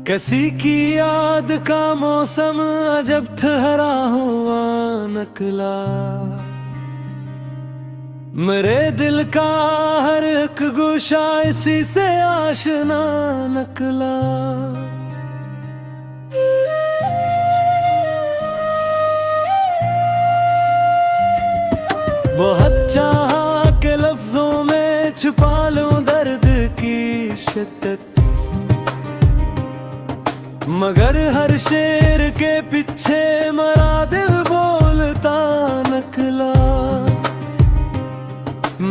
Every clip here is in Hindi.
किसी की याद का मौसम अजब ठहरा हुआ नकला। मेरे दिल का हर एक गोशा इसी से आशना नकला। बहुत चाहा के लफ्जों में छुपा लूं दर्द की शिद्दत, मगर हर शेर के पीछे मरा दिल बोलता नकला।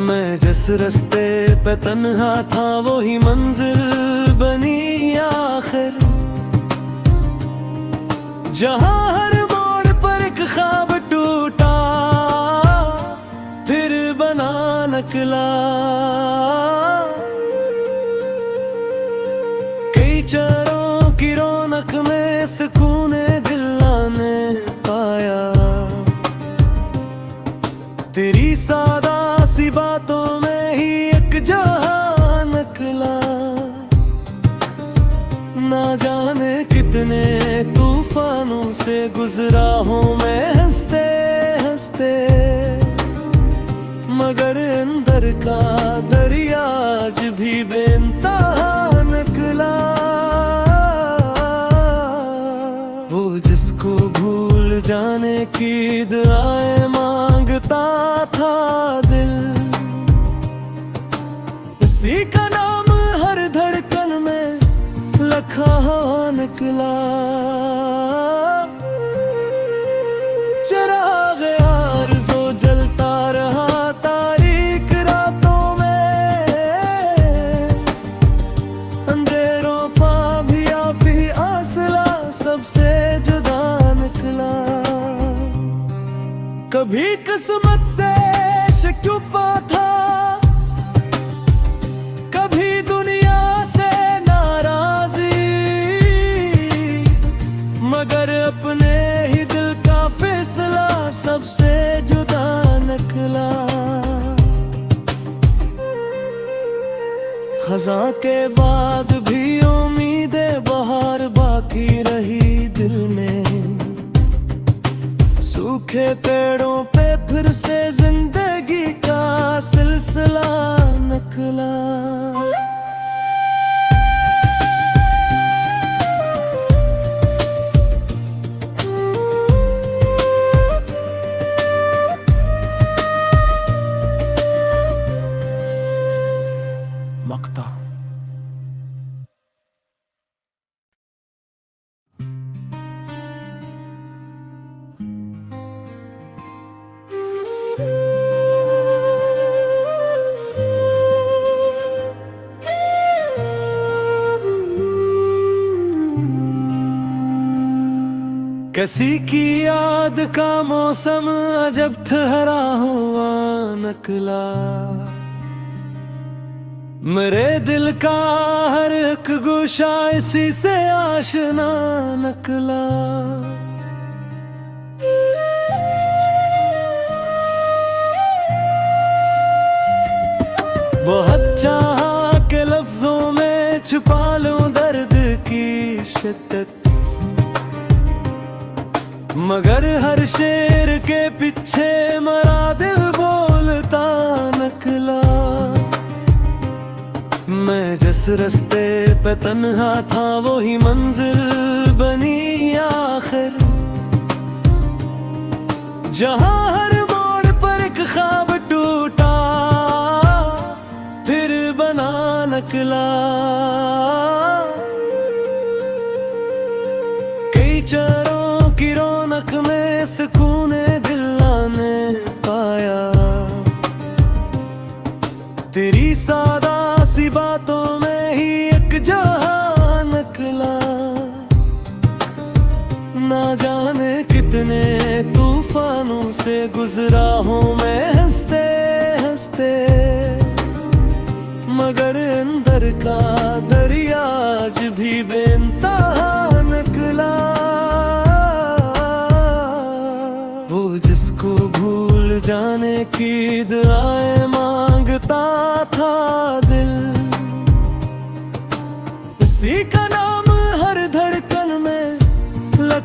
मैं जिस रास्ते पे तन्हा था वही मंजिल बनी आखिर, जहां हर मोड़ पर एक ख्वाब टूटा फिर बना नकला। कई चरों की रौनक में सुकून दिल आने पाया, तेरी सादा सी बातों में ही एक जहां नकला। ना जाने कितने तूफानों से गुजरा हूँ मैं हंसते हंसते, मगर अंदर का दरिया आज भी बेइंतहा नकला। वो जिसको भूल जाने की दुआएं मांगता था दिल, उसी का नाम हर धड़कन में लिखा निकला। चिराग आरज़ू जलता रहा तारीक रातों में, अंधेरों पा भी आफी आसला सबसे जुदा निकला। कभी किस्मत से शिकवा था, कभी दुनिया से नाराजी, मगर अपने ही दिल का फैसला सबसे जुदा निकला। खज़ां के बाद भी उम्मीदें बहार बाकी रही दिल में, सूखे पेड़ों पे फिर से जिंदगी का सिलसिला नकला। मक्ता किसी की याद का मौसम अजब ठहरा हुआ नकला। मेरे दिल का हर एक गोशा इसी से आशना नकला। बहुत चाहा के लफ्जों में छुपा लूं दर्द की शिद्दत, मगर हर शेर के पीछे मरा दिल बोलता नकला। मैं जिस रास्ते पे तन्हा था वही मंजिल बनी आखिर, जहां हर मोड़ पर एक ख्वाब टूटा फिर बना नकला। कई चरों की रौनक में सुकून दिल आने पाया, तेरी सादा सी बातों में ही एक जहां नकला। ना जाने कितने तूफानों से गुजरा हूँ मैं हंसते हंसते, मगर अंदर का दरिया आज भी बेइंतहा नकला। वो जिसको भूल जाने की दुआएं मांगता था दिल, उसी का नाम हर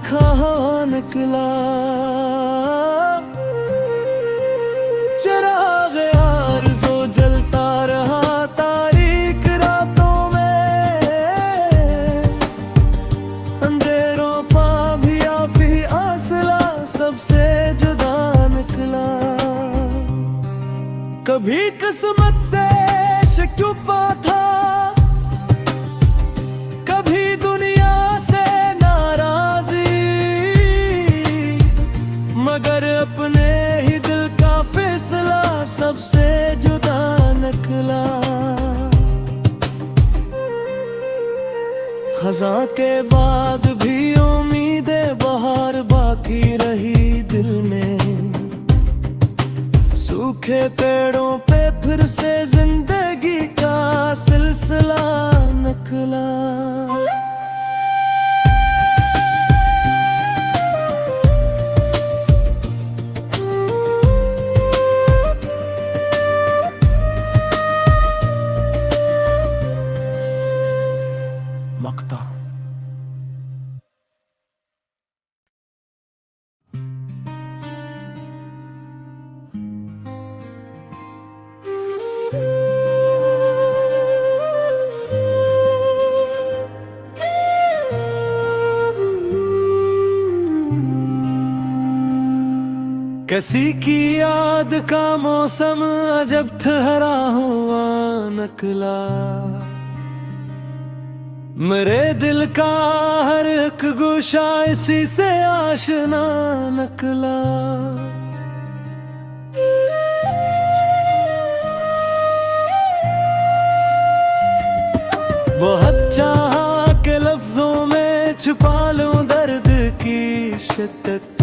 लखा निकला। चिराग आरज़ू जलता रहा तारीक रातों में, अंधेरों पा भी आफी आसला सबसे जुदा निकला। कभी किस्मत से शिकवा था, कभी दुनिया से नाराजी, मगर अपने ही दिल का फैसला सबसे जुदा निकला। खज़ां के बाद भी उम्मीदें बहार बाकी रही दिल में, सूखे पेड़ों पे फिर से जिंदगी का सिलसिला निकला। मक्ता किसी की याद का मौसम अजब ठहरा हुआ निकला। मेरे दिल का हर एक गोशा इसी से आशना निकला। बहुत चाहा के लफ्जों में छुपा लूं दर्द की शिद्दत,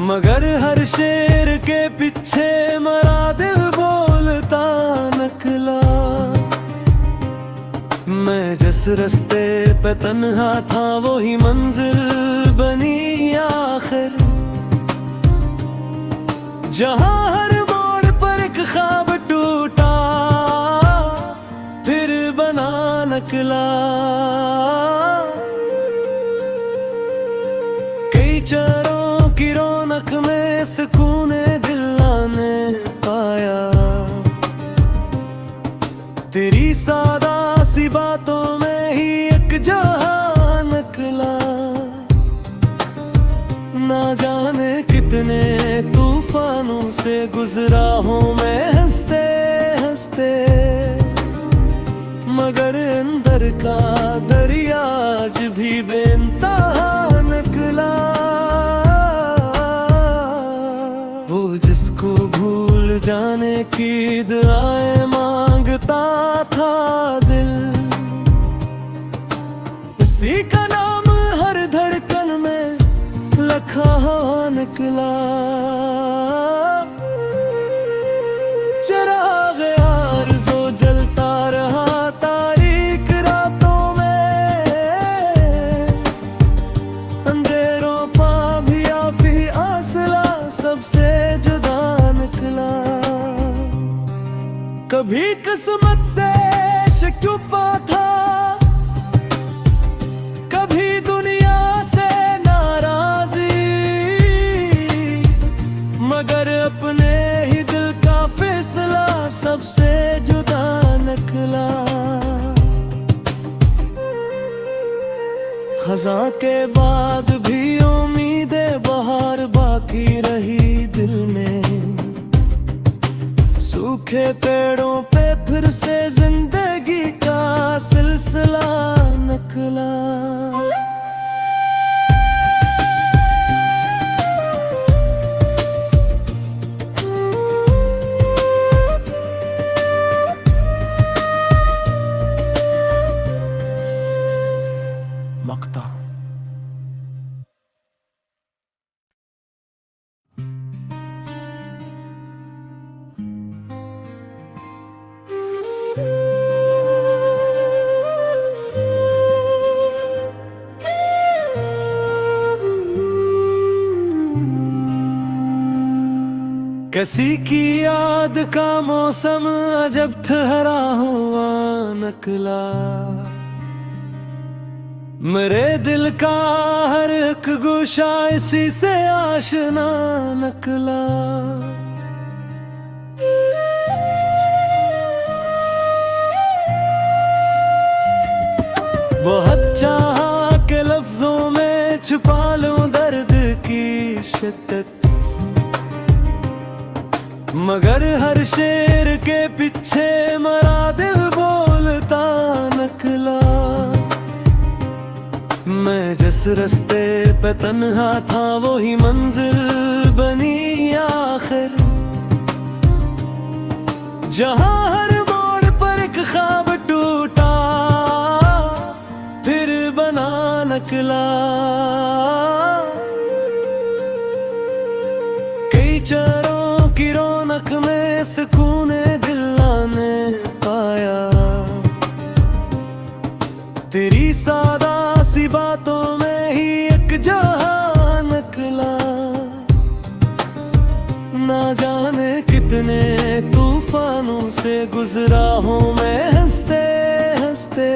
मगर हर शेर के पीछे मरा दिल बोलता निकला। मैं जिस रास्ते पे तन्हा था वही मंजिल बनी आखिर, जहां हर मोड़ पर एक ख्वाब टूटा फिर बना निकला। कई चरों की रौनक में सुकून दिल ने पाया, तेरी सादा सी बातों में ही एक जहां निकला। ना जाने कितने तूफानों से गुजरा हूँ मैं हंसते हंसते, मगर अंदर का दरिया आज भी बेइंतहा निकला। वो जिसको भूल जाने की दुआएं मांगता था दिल, इसी का नाम हर धड़कन में लखा निकला। चिराग आरज़ू जलता रहा तारीक रातों में, अंधेरों पा भी आफी आसला सबसे जुदा निकला। कभी किस्मत से शिकवा था, कभी दुनिया से नाराजी, मगर अपने ही दिल का फैसला सबसे जुदा निकला। खज़ां के बाद भी उम्मीदें बहार बाकी रही दिल में, सूखे पेड़ों पे फिर से जिंदगी का सिलसिला निकला। मक्ता किसी की याद का मौसम अजब ठहरा हुआ निकला। मेरे दिल का हर एक गोशा इसी से आशना निकला। बहुत चाहा के लफ्जों में छुपा लूं दर्द की शिद्दत, मगर हर शेर के पीछे मरा दिल बोलता निकला। मैं जिस रास्ते पे तन्हा था वही मंजिल बनी आखिर, जहां हर मोड़ पर एक ख्वाब टूटा फिर बना निकला। कई चरों की रौनक में सुकून दिल ने पाया, तेरी सादा सी बातों में ही एक जहां निकला। ना जाने कितने तूफानों से गुजरा हूँ मैं हंसते हंसते,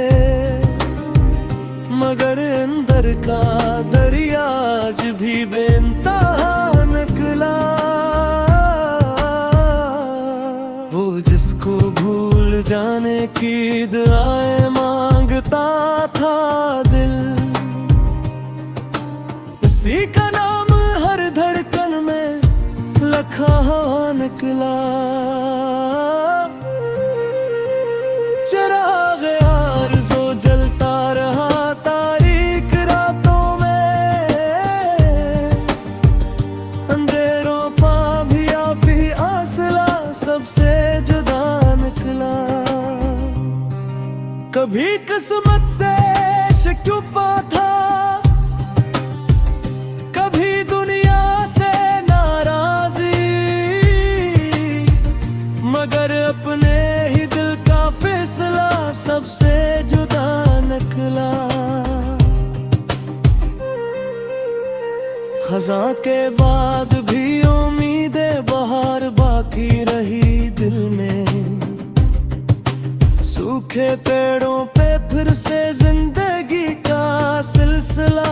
मगर अंदर का दरिया आज भी बेइंतहा निकला। वो जिसको भूल जाने की दुआएं मांगता था दिल, उसी का नाम हर धड़कन में लिखा निकला। चिराग आरज़ू जलता रहा तारीक रातों में, अंधेरों पा भी आफी आसला सबसे जुदा निकला। कभी किस्मत से शिकवा था, कभी दुनिया से नाराजी, मगर अपने ही दिल का फैसला सबसे जुदा निकला। खज़ां के बाद भी उम्मीदें बहार बाकी रही दिल में, सूखे पेड़ों पे फिर से जिंदगी का सिलसिला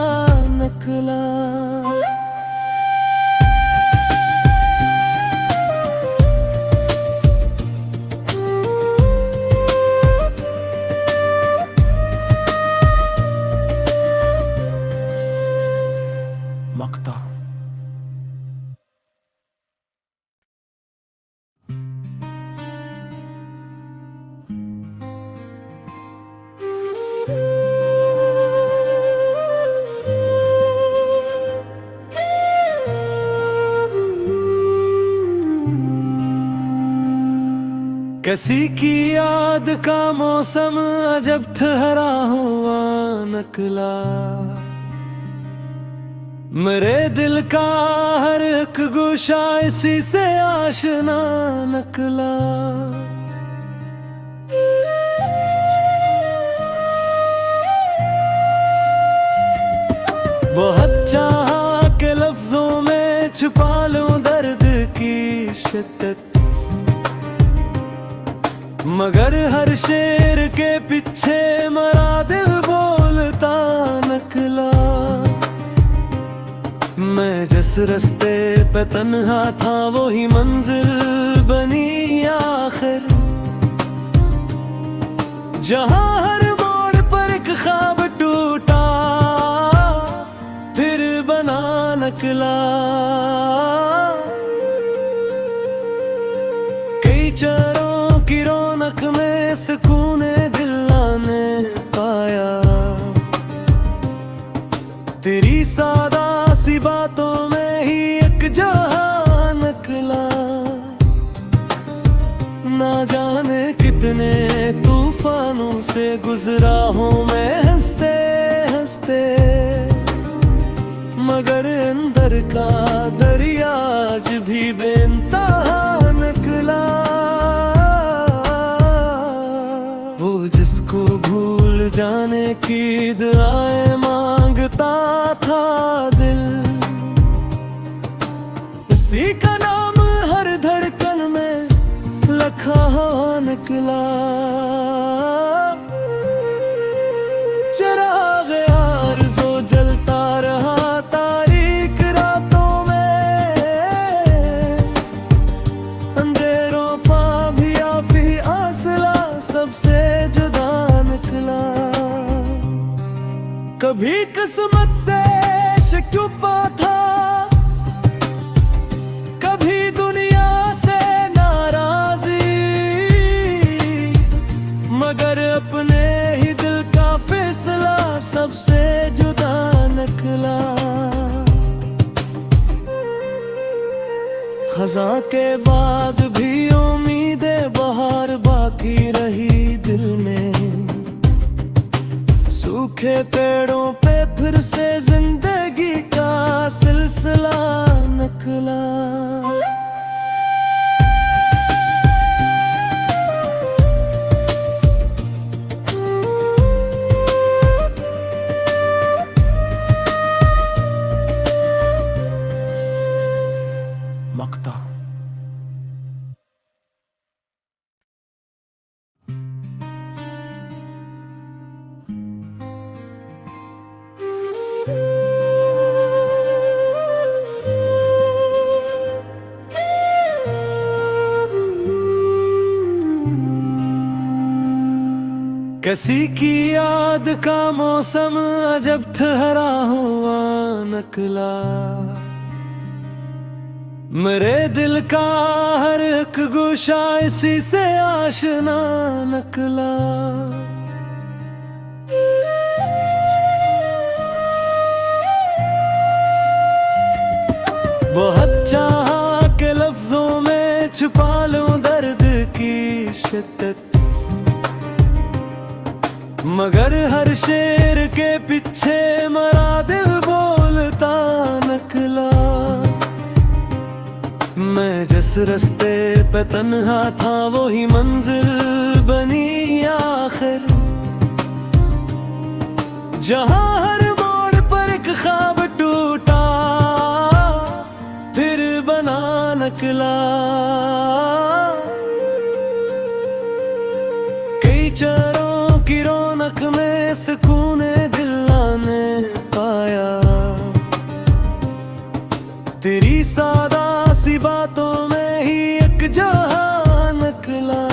निकला। मक्ता किसी की याद का मौसम अजब ठहरा हुआ निकला। मेरे दिल का हर एक गोशा इसी से आशना निकला। बहुत चाहा के लफ्जों में छुपा लूं दर्द की शिद्दत, मगर हर शेर के पीछे मरा दिल बोलता निकला। मैं जिस रास्ते पे तन्हा था वही मंजिल बनी आखिर, जहां हर मोड़ पर एक ख्वाब टूटा फिर बना निकला। कई चरों की रौनक में सुकून दिल ने पाया, तेरी सादा सी बातों में ही एक जहां निकला। ना जाने कितने तूफानों से गुजरा हूँ मैं हंसते हंसते, मगर अंदर का दरिया आज भी बेइंतहा निकला। वो जिसको भूल जाने की दुआएं मांगता था दिल, उसी का नाम हर धड़कन में लिखा निकला। चिराग सबसे जुदा निकला। कभी किस्मत से शिकवा था, कभी दुनिया से नाराजी, मगर अपने ही दिल का फैसला सबसे जुदा निकला। खज़ां के बाद भी उम्मीदें बहार बाकी रही दिल में। सूखे पेड़ों पे फिर से जिंदगी का सिलसिला निकला। मक्ता। किसी की याद का मौसम अजब ठहरा हुआ निकला। मेरे दिल का हर एक गोशा इसी से आशना निकला। बहुत चाहा के लफ्जों में छुपा लूं दर्द की शिद्दत, मगर हर शेर के पीछे मरा दिल बोलता निकला। मैं जिस रास्ते पे तन्हा था वही मंजिल बनी आखिर, जहां हर मोड़ पर एक ख्वाब टूटा फिर बना निकला। कई चरों की रौनक में सुकून दिल ने पाया, तेरी सादा सी बातों में ही एक जहां निकला।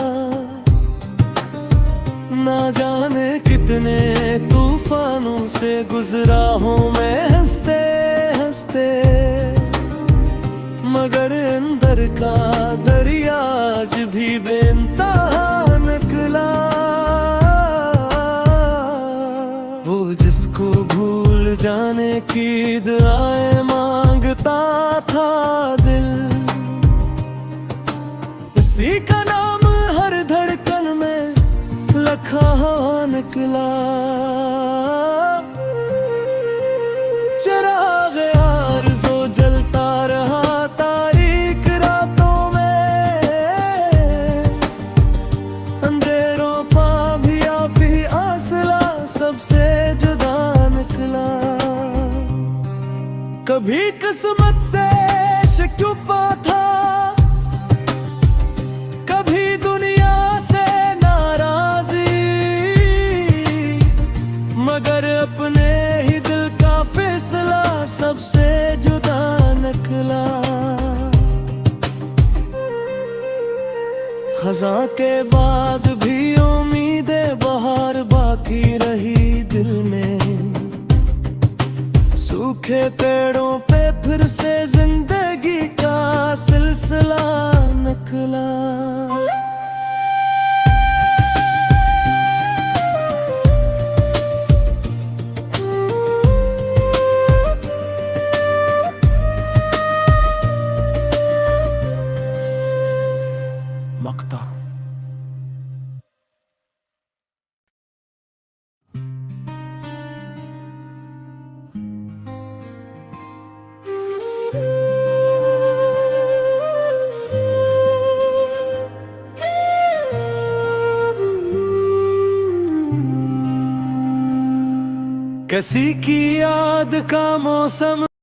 ना जाने कितने तूफानों से गुजरा हूँ मैं हंसते हंसते, मगर अंदर का दरिया आज भी बेइंतहा निकला। वो जिसको भूल जाने की दुआएं मांगता था दिल, इसी का नाम हर धड़कन में लिखा निकला। चिराग आरज़ू जलता रहा तारीक रातों में, अंधेरों पा भी आफी आसला सबसे जुदा निकला। कभी किस्मत से शिकवा था, कभी दुनिया से नाराजी, मगर अपने ही दिल का फैसला सबसे जुदा निकला। खज़ां के बाद भी उम्मीदें बहार बाकी रही दिल में। सूखे पेड़ों पे फिर से जिंदगी का सिलसिला निकला। मक्ता। किसी की याद का मौसम